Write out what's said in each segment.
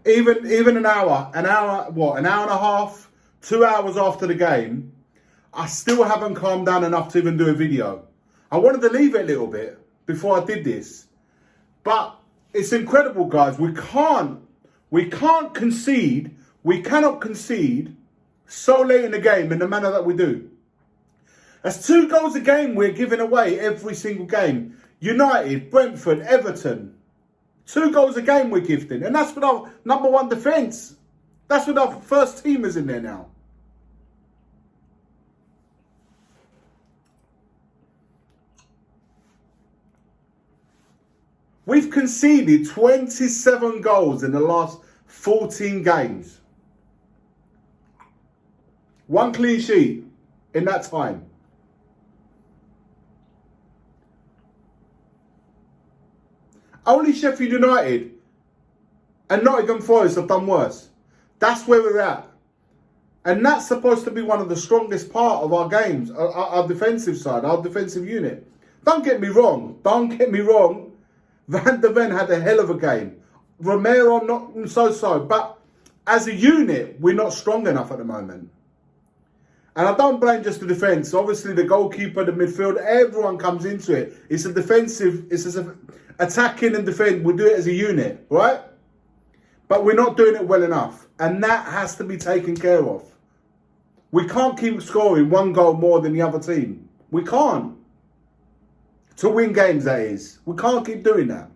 even an hour, an hour and a half, 2 hours after the game, I still haven't calmed down enough to even do a video. I wanted to leave it a little bit before I did this. But it's incredible, guys. We can't concede. We cannot concede so late in the game in the manner that we do. That's 2 goals a game we're giving away every single game. United, Brentford, Everton. 2 goals a game we're gifting. And that's with our number 1 defence. That's with our first teamers in there now. We've conceded 27 goals in the last 14 games. 1 clean sheet in that time. Only Sheffield United and Nottingham Forest have done worse. That's where we're at. And that's supposed to be one of the strongest part of our games, our defensive side, our defensive unit. Don't get me wrong. Van de Ven had a hell of a game. Romero, not so. But as a unit, we're not strong enough at the moment. And I don't blame just the defence. Obviously, the goalkeeper, the midfield, everyone comes into it. It's a defensive, attacking and defend. We do it as a unit, right? But we're not doing it well enough. And that has to be taken care of. We can't keep scoring 1 goal more than the other team. We can't. To win games, that is. We can't keep doing that.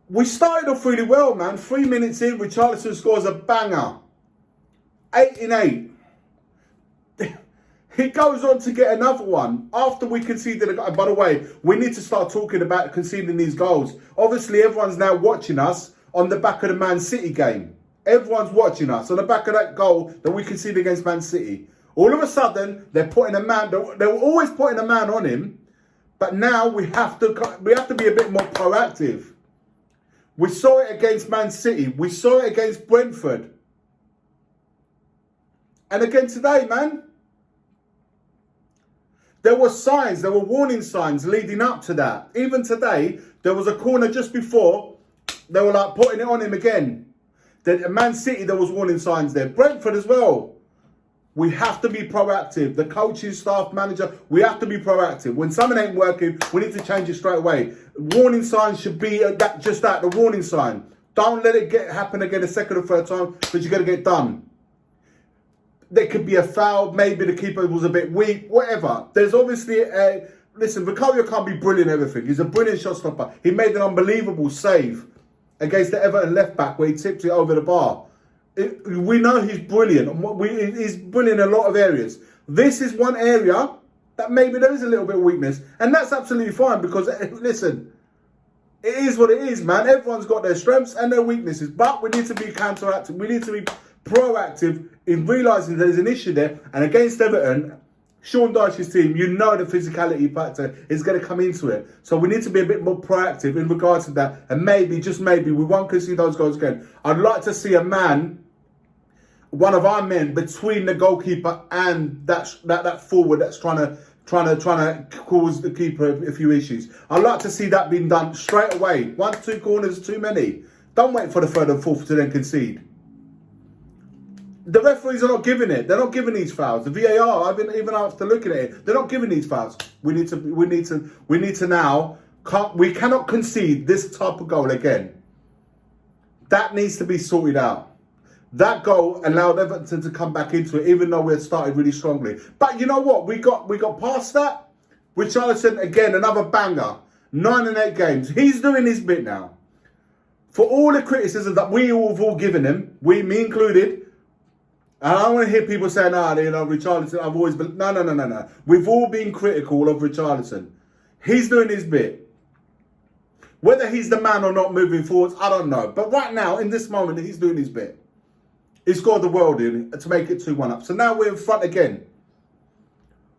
We started off really well, man. 3 minutes in, Richarlison scores a banger. 8 in 8. He goes on to get another one after we conceded a goal. By the way, we need to start talking about conceding these goals. Obviously, everyone's now watching us on the back of the Man City game. Everyone's watching us on the back of that goal that we conceded against Man City. All of a sudden, they're putting a man. They were always putting a man on him, but now we have to be a bit more proactive. We saw it against Man City. We saw it against Brentford. And again today, man. There were signs, there were warning signs leading up to that. Even today, there was a corner just before. They were like putting it on him again. At Man City, there was warning signs there. Brentford as well. We have to be proactive. The coaching staff, manager, we have to be proactive. When something ain't working, we need to change it straight away. Warning signs should be the warning sign. Don't let it happen again a second or third time, because you're going to get done. There could be a foul. Maybe the keeper was a bit weak. Whatever. There's obviously a... Listen, Vicario can't be brilliant at everything. He's a brilliant shot stopper. He made an unbelievable save against the Everton left back where he tipped it over the bar. We know he's brilliant. He's brilliant in a lot of areas. This is one area that maybe there is a little bit of weakness. And that's absolutely fine because, listen, it is what it is, man. Everyone's got their strengths and their weaknesses. But we need to be counteractive. We need to be proactive in realising there's an issue there. And against Everton, Sean Dyche's team, you know the physicality factor is going to come into it. So we need to be a bit more proactive in regards to that. And maybe, just maybe, we won't concede those goals again. I'd like to see a man, one of our men, between the goalkeeper and that forward that's trying to cause the keeper a few issues. I'd like to see that being done straight away. 1, 2 corners are too many. Don't wait for the third and fourth to then concede. The referees are not giving it. They're not giving these fouls. The VAR, even after looking at it, they're not giving these fouls. We need to now. We cannot concede this type of goal again. That needs to be sorted out. That goal allowed Everton to come back into it, even though we had started really strongly. But you know what? We got past that. Richarlison, again, another banger. 9 and 8 games. He's doing his bit now. For all the criticism that we all have all given him, me included. And I don't want to hear people saying, Richarlison, I've always been... No. We've all been critical of Richarlison. He's doing his bit. Whether he's the man or not moving forwards, I don't know. But right now, in this moment, he's doing his bit. He scored the world in to make it 2-1 up. So now we're in front again.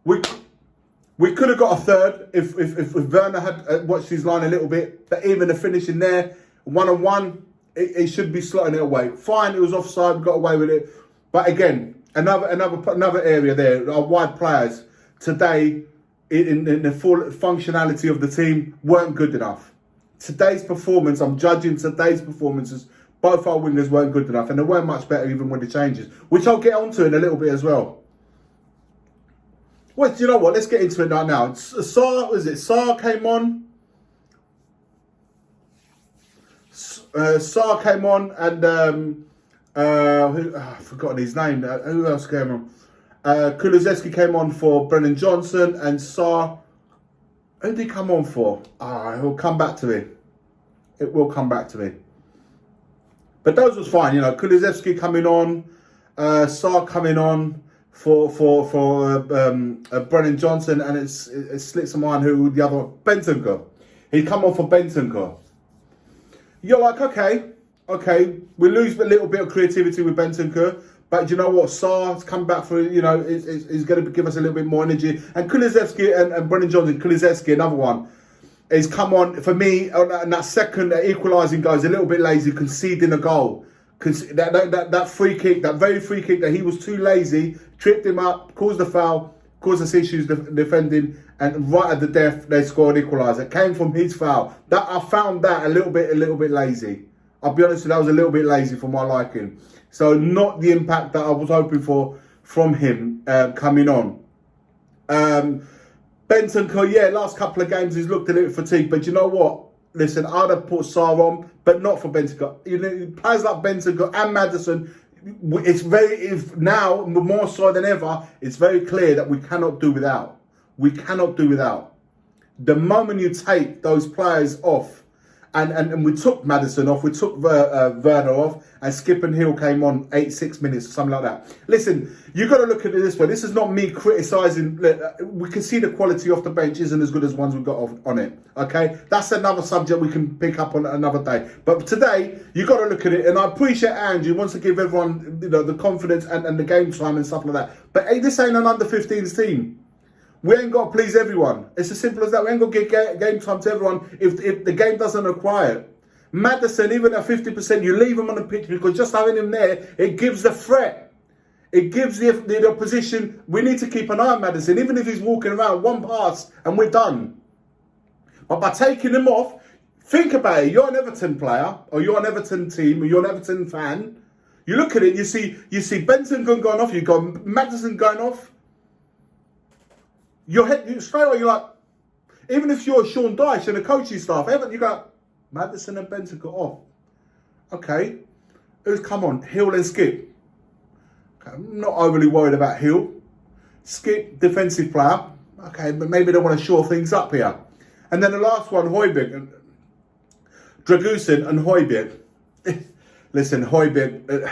We could have got a third if Werner had watched his line a little bit. But even the finish in there, 1-on-1, it should be slotting it away. Fine, it was offside, we got away with it. But again, another area there, our wide players today, in the full functionality of the team weren't good enough. Today's performance, I'm judging today's performances, both our wingers weren't good enough, and they weren't much better even with the changes, which I'll get onto in a little bit as well. Well, do you know what? Let's get into it right now. Sarr came on. Sarr came on, and I've forgotten his name. Who else came on? Kulusevski came on for Brennan Johnson, and Sarr. Who did he come on for? He'll come back to me. It will come back to me. But those was fine, you know. Kulusevski coming on, Sarr coming on for Brennan Johnson, and it slips of mine who the other one, Bentancur. He come on for Bentancur. You're like, okay, we lose a little bit of creativity with Bentancur, but you know what? Sarr's come back for, you know, is going to give us a little bit more energy. And Kulusevski and Brennan Johnson, Kulusevski, another one, is come on, for me, on that second equalising goal, is a little bit lazy, conceding a goal. That free kick, that very free kick that he was too lazy, tripped him up, caused the foul, caused us issues defending, and right at the death, they scored equaliser. It came from his foul. That I found that a little bit lazy. I'll be honest with you, that was a little bit lazy for my liking. So not the impact that I was hoping for from him coming on. Bentancur, yeah, last couple of games he's looked a little fatigued, but you know what? Listen, I'd have put Sarr on, but not for Bentancur. You know, players like Bentancur and Maddison, it's now more so than ever, it's very clear that we cannot do without. We cannot do without. The moment you take those players off, and we took Maddison off, we took Werner off, and Skip and Hill came on 6 minutes or something like that. Listen, you've got to look at it this way. This is not me criticising. We can see the quality off the bench isn't as good as ones we've got on it. Okay? That's another subject we can pick up on another day. But today, you've got to look at it. And I appreciate Andrew wants to give everyone, you know, the confidence and the game time and stuff like that. But hey, this ain't an under-15s team. We ain't got to please everyone. It's as simple as that. We ain't got to get game time to everyone if the game doesn't require it. Maddison, even at 50%, you leave him on the pitch because just having him there, it gives the threat. It gives the opposition, we need to keep an eye on Maddison, even if he's walking around, one pass and we're done. But by taking him off, think about it. You're an Everton player, or you're an Everton team, or you're an Everton fan. You look at it, you see Bentancur going off, you've got Maddison going off. You straight away, you're like, even if you're Sean Dyche and the coaching staff, you go, Maddison and Bentancur off. Okay, who's come on? Hill and Skip. Okay, I'm not overly worried about Hill. Skip, defensive player. Okay, but maybe they want to shore things up here. And then the last one, Højbjerg. Dragusin and Højbjerg. Listen, Højbjerg,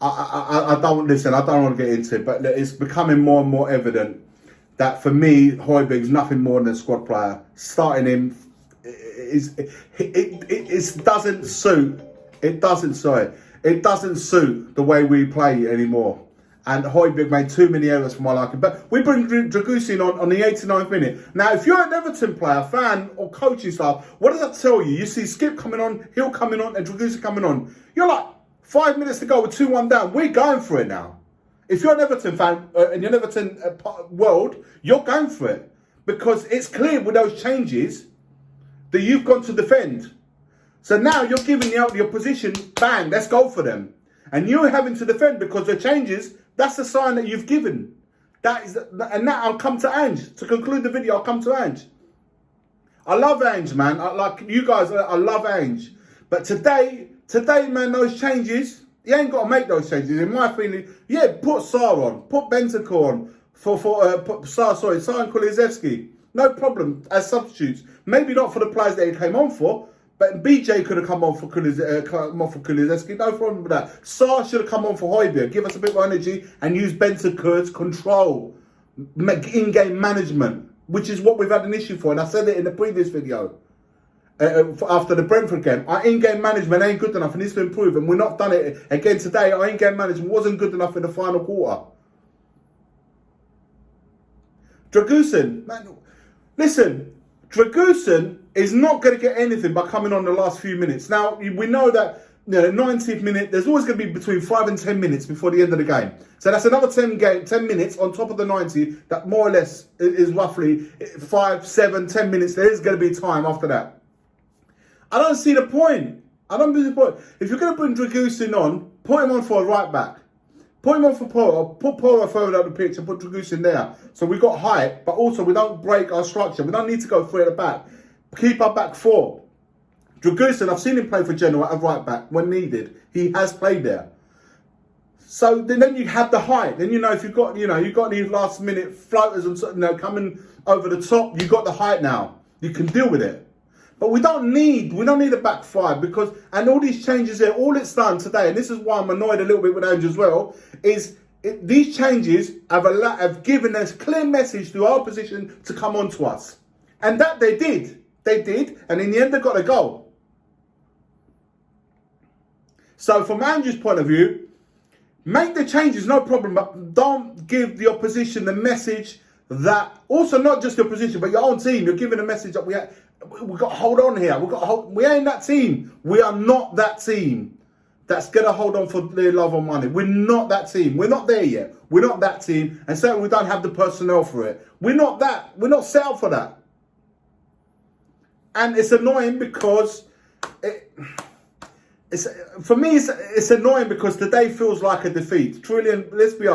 I don't want to get into it, but it's becoming more and more evident that for me, Højbjerg's nothing more than a squad player. Starting him, it doesn't suit. It doesn't suit the way we play anymore. And Højbjerg made too many errors for my liking. But we bring Dragusin on the 89th minute. Now, if you're an Everton player, fan, or coaching staff, what does that tell you? You see Skip coming on, Hill coming on, and Dragusin coming on. You're like, 5 minutes to go with 2-1 down. We're going for it now. If you're an Everton fan and you're an Everton world, you're going for it. Because it's clear with those changes that you've gone to defend. So now you're giving the opposition, bang, let's go for them. And you're having to defend because the changes, that's the sign that you've given. And now I'll come to Ange. To conclude the video, I'll come to Ange. I love Ange, man. Like you guys, I love Ange. But today, man, those changes, you ain't got to make those changes. In my feeling, yeah, put Sarr on, put Bentancur on, put Sarr and Kulusevski. No problem, as substitutes. Maybe not for the players that he came on for, but BJ could have come on for Kulusevski. No problem with that. Sarr should have come on for Højbjerg. Give us a bit more energy and use Bentancur's control, in-game management, which is what we've had an issue for. And I said it in the previous video. After the Brentford game, our in-game management ain't good enough and needs to improve, and we're not done it again today. Our in-game management wasn't good enough in the final quarter. Dragusin, man, listen, Dragusin is not going to get anything by coming on the last few minutes. Now, we know that 90th minute, there's always going to be between 5 and 10 minutes before the end of the game. So that's another 10 minutes on top of the 90 that more or less is roughly 5, 7, 10 minutes. There is going to be time after that. I don't see the point. I don't see the point. If you're going to bring Dragusin on, put him on for a right back. Put him on for Polo. Put Polo further down the pitch and put Dragusin there. So we've got height, but also we don't break our structure. We don't need to go 3 at the back. Keep our back 4. Dragusin, I've seen him play for Genoa at right back when needed. He has played there. So then you have the height. Then if you've got you've got any last minute floaters and coming over the top, you've got the height now. You can deal with it. But we don't need a back 5 because all these changes here, all it's done today, and this is why I'm annoyed a little bit with Ange as well, is these changes have given us clear message to our opposition to come on to us. And that they did. They did, and in the end they got a goal. So from Andrew's point of view, make the changes, no problem, but don't give the opposition the message that, also not just the opposition, but your own team, you're giving a message that we've got to hold on here. We ain't that team. We are not that team that's going to hold on for their love or money. We're not that team. We're not there yet. We're not that team, and certainly we don't have the personnel for it. We're not that. We're not set up for that. And it's annoying because... For me, it's annoying because today feels like a defeat. Truly, and let's be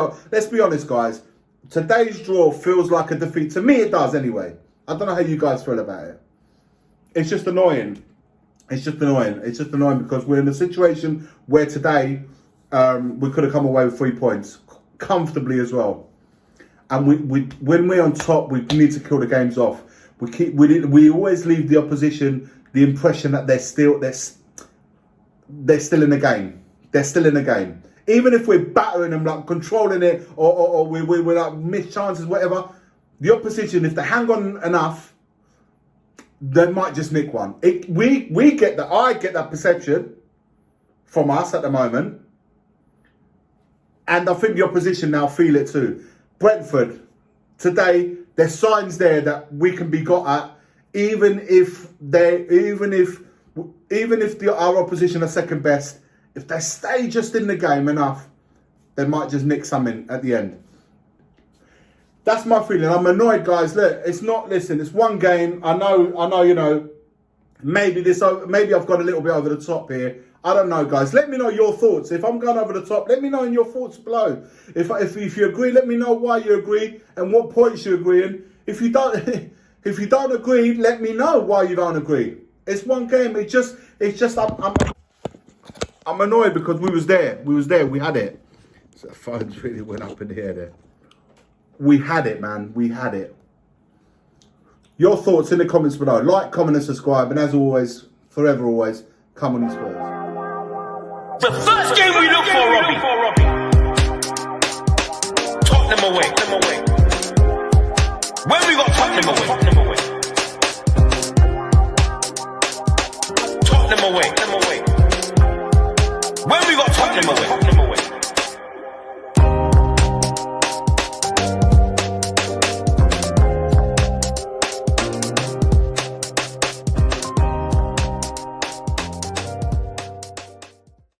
honest, guys. Today's draw feels like a defeat. To me, it does anyway. I don't know how you guys feel about it. It's just annoying. It's just annoying. It's just annoying because we're in a situation where today we could have come away with 3 points comfortably as well. And when we're on top, we need to kill the games off. We always leave the opposition the impression that they're still in the game. They're still in the game. Even if we're battering them, like controlling it, or we're like missed chances, whatever, the opposition, if they hang on enough, they might just nick one. I get that perception from us at the moment. And I think the opposition now feel it too. Brentford, today, there's signs there that we can be got at, even if our opposition are second best, if they stay just in the game enough, they might just nick something at the end. That's my feeling. I'm annoyed, guys. Look, it's one game. I know, maybe I've gone a little bit over the top here. I don't know, guys. Let me know your thoughts. If I'm going over the top, let me know in your thoughts below. If you agree, let me know why you agree and what points you agree in. If you don't agree, let me know why you don't agree. It's one game. It's just. I'm annoyed because we was there. We had it. So the phones really went up in the air there. We had it, man. We had it. Your thoughts in the comments below. Like, comment, and subscribe. And as always, forever always, come on, Spurs. The first game we look for, Robbie. Tottenham away. When we got Tottenham away. Tottenham away.